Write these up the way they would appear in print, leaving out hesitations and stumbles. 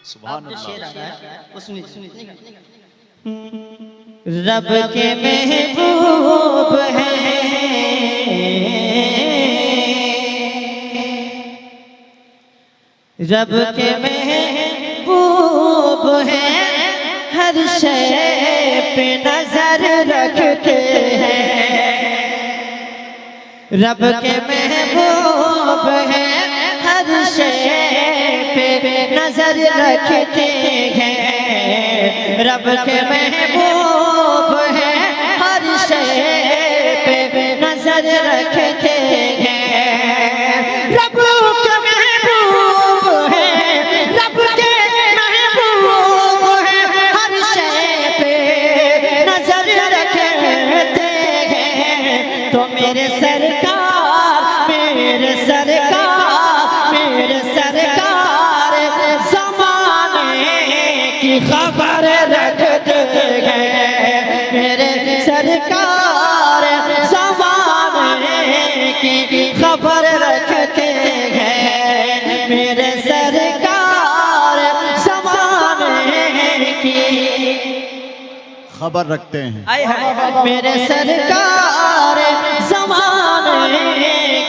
सुभान अल्लाह। रब के महबूब हैं, रब के महबूब हैं, हर शय पे नजर रखते हैं। रब के महबूब हैं, हर शय पे नजर रखते हैं। रब के महबूब हैं, हर शय पे नजर रखते हैं। रब के महबूब हैं, रब के महबूब हैं, हर शय पे नजर रखते हैं। तो मेरे सरकार, मेरे सरकार, मेरे सरकार ज़माने की खबर रखते हैं। मेरे सरकार ज़माने की खबर रखते हैं। मेरे सरकार ज़माने की खबर रखते हैं। मेरे सरकार ज़माने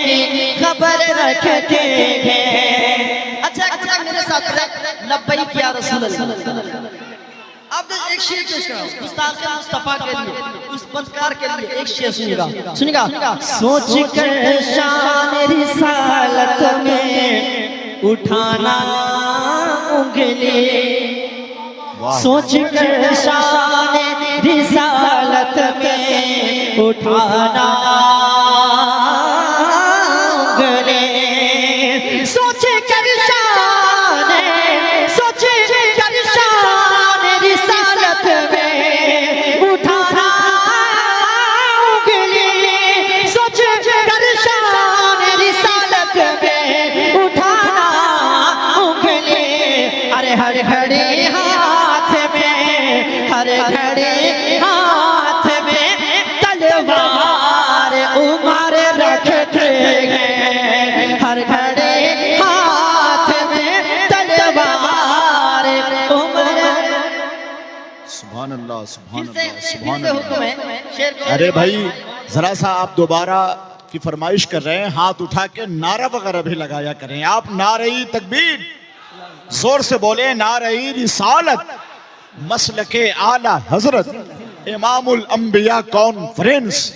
की खबर रखते हैं। अच्छा मेरे साथ लब्बैक या रसूल अल्लाह। अब एक शेर पेश कराओ गुस्ताख मुस्तफा के लिए, उस बदकार के लिए एक शेर सुनिएगा, सुनिएगा। सोच कर शान रिसालत में उठाना उंगली, सोच कर शान रिसालत में उठाना उंगली, सोच कर शान, सोच कर शान रिसालत में उठाना उंगली, सोच कर शान रिसालत में उठाना उंगली। अरे हर घड़ी हाथ में, हर घड़ी हाथ में तलवार उमर रखते हैं। हर घड़ी हाथ में तलवार उमर। सुभान अल्लाह, सुभान फिर से अल्लाह, सुभान हुक्म अल्लाह। है शेर को। अरे भाई जरा सा आप दोबारा की फरमाइश कर रहे हैं, हाथ उठा के नारा वगैरह भी लगाया करें। आप नारे तकबीर जोर से बोले, नारे रिसालत, मसलके आला हजरत, इमामुल अंबिया कॉन्फ्रेंस,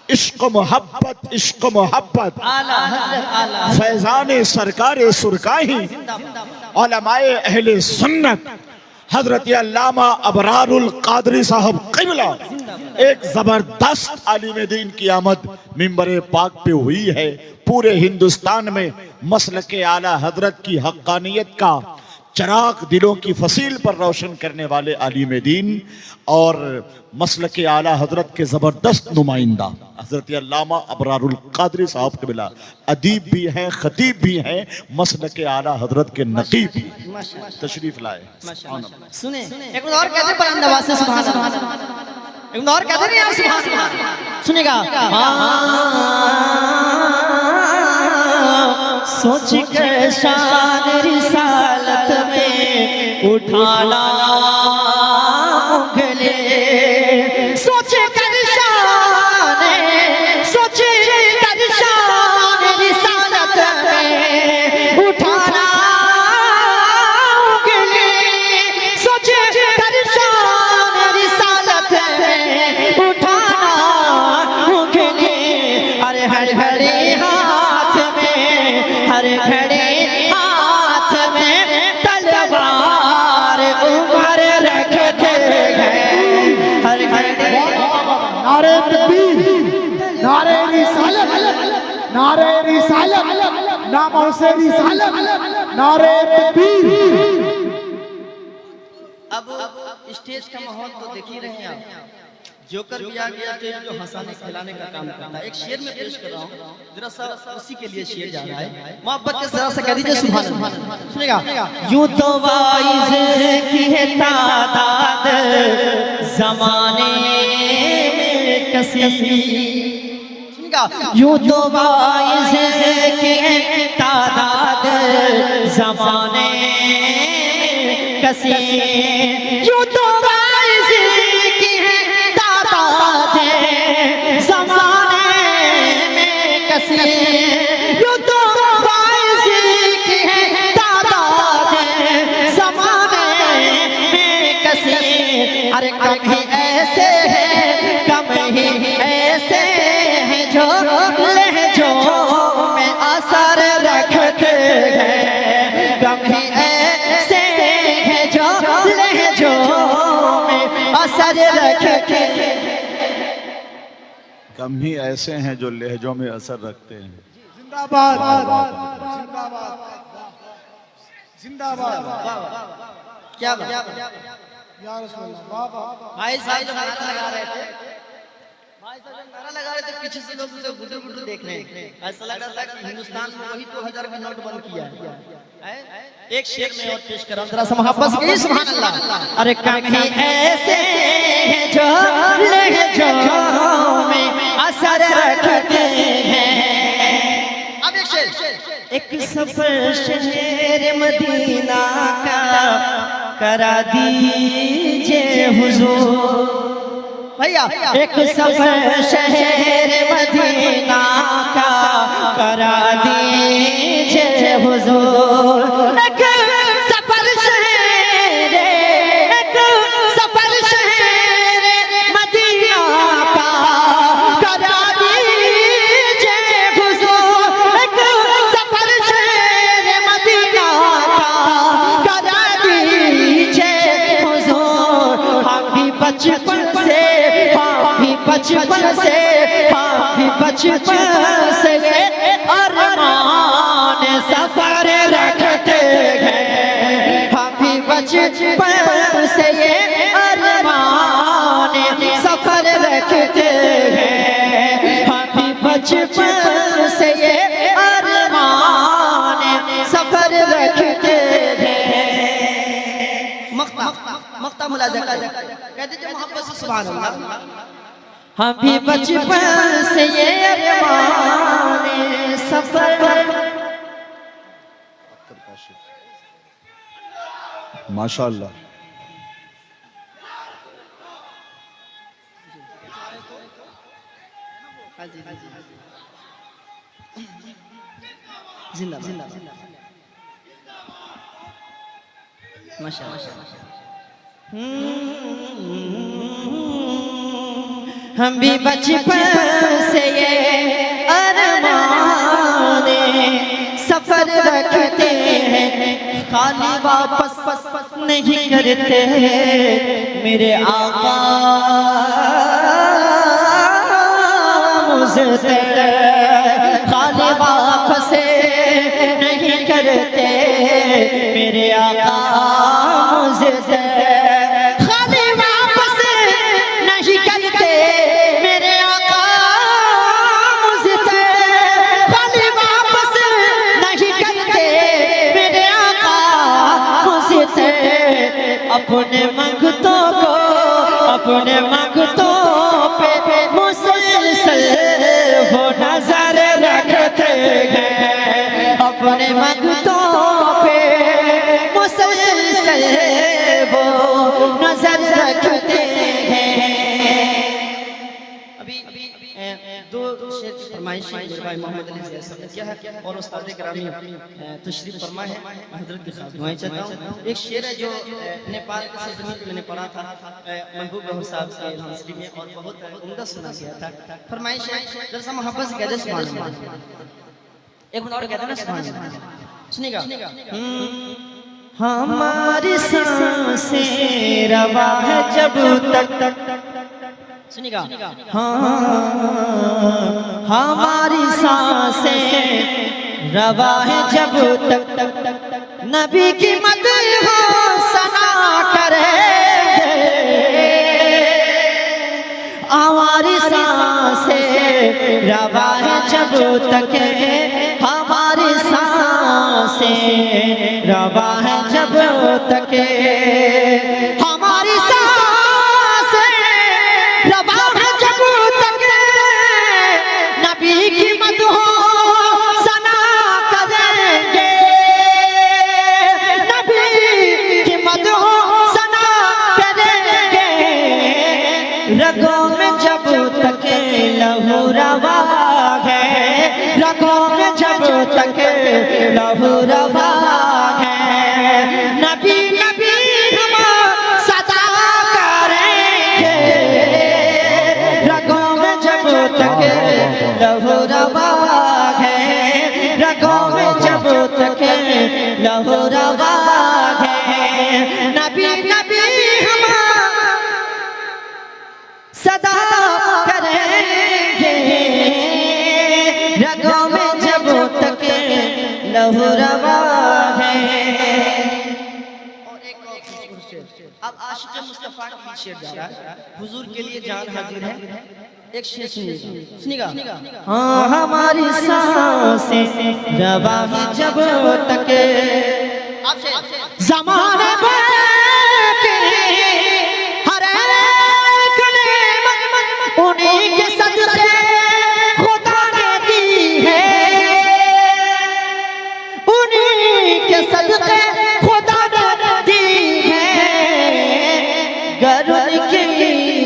इश्क मोहब्बत, इश्क मोहब्बत, आला हजरत आला फैजान सरकार सुरकाही, उलमाए अहले सुन्नत, हजरत अल्लामा अबरारुल कादरी साहब क़िबला। एक जबरदस्त आलिम दीन की आमद मिंबर पाक पे हुई है। पूरे हिंदुस्तान में मसलके आला हजरत की हक्कानियत का चराग दिलों की फसील पर रोशन करने वाले आलिम दीन और मसलके आला हजरत के जबरदस्त नुमाइंदा हजरत अल्लामा अबरारुल कादरी साहब क़िबला अदीब भी हैं, खतीब भी हैं, मसलके आला हजरत के नकीब भी तशरीफ लाए। सुने एक और कहते बुलंद आवाज से सुभान अल्लाह, एक और कहते नहीं आप सुभान अल्लाह। सुनेगा सोच कर शान रिसालत में उठाना उंगली, सोच कर शान, सोच कर शान रिसालत में उठाना उंगली, सोच कर शान रिसालत में उठाना उंगली। अरे हर घड़ी हाथ में, हर घड़ी हाथ में तलवार उमर रखते हैं। हर घड़ी नारे तकबीर, नारे रिसालत, नारे रिसालत, नामों से रिसालत, नारे तकबीर। अब स्टेज का माहौल तो देख ही रहे हैं आप। जोकर भी आ गया स्टेज जो हंसाने खिलाने का काम करता है। एक शेर में पेश कर रहा हूँ, जरा सा उसी के लिए शेर जा रहा है। मोहब्बत के जरा सा कह दीजिए सुभान अल्लाह। सुनेगा यूं तो वाइज की है तादाद जमाने में कसी, सुनेगा यूं तो वाइज की है तादाद जमाने में कसी यूं तो वाइज़ की है तादाद जमाने में कसी यूं तो वाइज़ की है तादाद जमाने में कसी। अरे कम ही ऐसे हैं, कम ही ऐसे हैं जो लहजों में असर रखते हैं, कम ही ऐसे हैं जो लहजों में असर रखते हैं। कम ही ऐसे हैं जो लहजों में असर रखते हैं। जिंदाबाद जिंदाबाद जिंदाबाद। क्या या रसूल अल्लाह, वाह वाह। भाई साहब जो नारा लगा रहे थे, भाई साहब जो नारा लगा रहे थे, पीछे से लोग उसे गुड्डू गुड्डू देख रहे हैं। ऐसा लग रहा था कि हिंदुस्तान में वही 2000 का नोट बंद किया है। एक शेर में और पेश कर रहा हूं, जरा सा मोहब्बत से सुभान अल्लाह। अरे कम ही ऐसे हैं जो लहजों में असर रखते हैं। अब एक शेर। एक सफर शहर मदीना का करा दीजिए हुजूर। भैया एक सफर शहर मदीना का करा दीजिए हुजूर। एक सफर शहर, एक सफर शहर मदीना का करा दीजिए हुजूर। एक सफर शहर मदीना का करा दीजिए हुजूर। हम भी बचपन से, हम भी बचपन से, हम भी बचपन से अरमान सफर रखते हैं, हम भी बचपन से ये अरमान सफर रखते हैं, हम भी बचपन से ये अरमान सफर रखते हैं। मक्ता मुलाजा कह दीजिए मोहब्बत से सुभान अल्लाह। हम भी बचपन से ये अरमान सफर। माशाअल्लाह। जिंदाबाद माशाअल्लाह। हम भी बचपन से ये अरमान सफर रखते हैं, खाली वापस नहीं करते मेरे आका मुझसे, खाली वापस नहीं करते मेरे आका मुझसे, खाली वापस नहीं करते मेरे आका मुझसे, खाली वापस नहीं करते मेरे आका मुझसे। अपने मंगतों को, अपने मंगतों पे मुसलसल वो नजर रखते हैं, अपने मंगतों पे मुसलसल वो नजर रखते हैं। अभी दो शेर की फरमाइश मेरे भाई मोहम्मद अली ज़िया साहब ने किया है और उस्ताद ग्रामी तशरीफ फरमा है, हजरत की खातिमाई चाहता हूँ। एक शेर है जो नेपाल के सरजमीन पे मैंने पढ़ा था महबूब रहमान साहब के हंसरी में और बहुत उम्दा सुना गया था। फरमाइश है, जरा मोहब्बत से कहते सुभान अल्लाह। एक मिनट और कहते ना सुभान अल्लाह, सुनिएगा। हमारी सांसें रवा है जब तक, सुनिएगा। हाँ हमारी सांसें रवा है जब तक नबी की मदह सना करेंगे, हमारी सांसें रवा है जब तक, हमारी सांसें रवा है जब तक, हमारी सांसें रवा है जब तक नबी की मदह सना करेंगे, लहू रवा है। नबी नबी हम सदा करेंगे, रगों में जब तक लहू रवा है, रगों में जब तक लहू रवा है। नबी नबी हम सदा करेंगे, रगों में जब तक लहू रवा है। और एक और खूबसूरत शेर, अब आशिक़ मुस्तफ़ा की शेर जा रहा है, हुजूर के लिए जान हाजिर है। एक शेर सुनिएगा। हाँ हमारी सांसें रवा है जब तक ज़माने भर के हर एक नेमत उन्हीं के सदक़े खुदा ने दी है, उन्हीं के सदक़े खुदा ने दी है। गर उनकी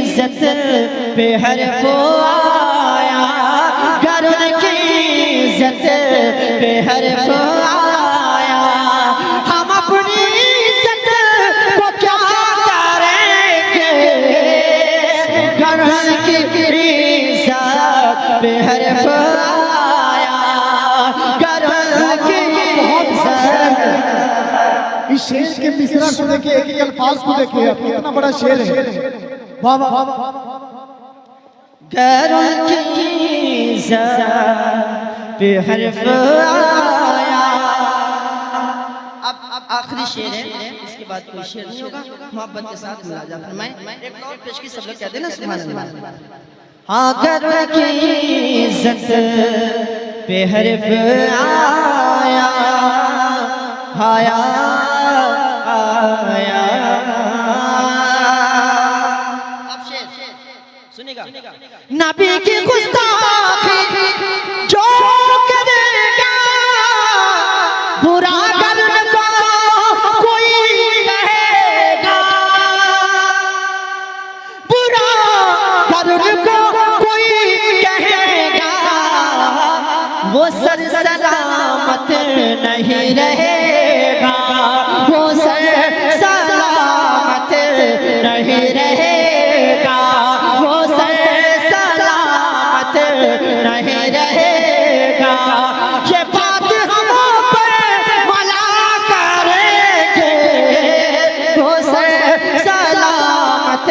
इज़्ज़त पे हर्फ़ आया, गर उनकी इज़्ज़त पे हर्फ़ आया, हम अपनी इज़्ज़त को क्या करेंगे। गर उनकी इज़्ज़त पे हर्फ़ आया, गर उनकी इज़्ज़त। इस शेर के मिसरा को देखिए, एक एक अल्फाज को देखिए, आप कितना बड़ा शेर है। वाह वाह वाह। गर उनकी इज़्ज़त पे हर्फ़ आया। अब आखिरी शेर है, इसके बाद कोई शेर नहीं होगा। मोहब्बत के साथ मुलाजा फरमाएं। एक और पेश की सब लोग कहते हैं ना सुभान अल्लाह। हाँ गर उनकी इज़्ज़त पे हर्फ़ आया, आया आया। अब शेर सुनिएगा। नबी की गुस्ताखी जो करेगा, बुरा करने को कोई कहेगा, बुरा करने को कोई कहेगा, वो सर सलामत नहीं रहेगा, वो सर सलामत नहीं रहेगा, वो सर सलामत नहीं रहेगा। ये बात हम पर मला करेंगे, वो सर सलामत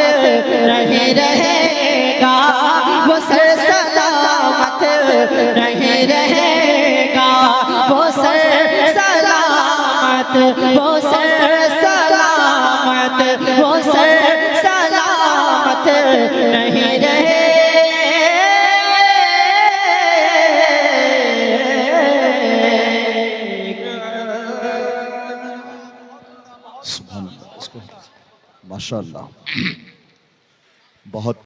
नहीं रहेगा, वो सर सलामत नहीं रहेगा, वो सर सलामत, वो सर सलामत, वो सर सलामत नहीं रहेगा। सुभान अल्लाह, इसको माशाअल्लाह बहुत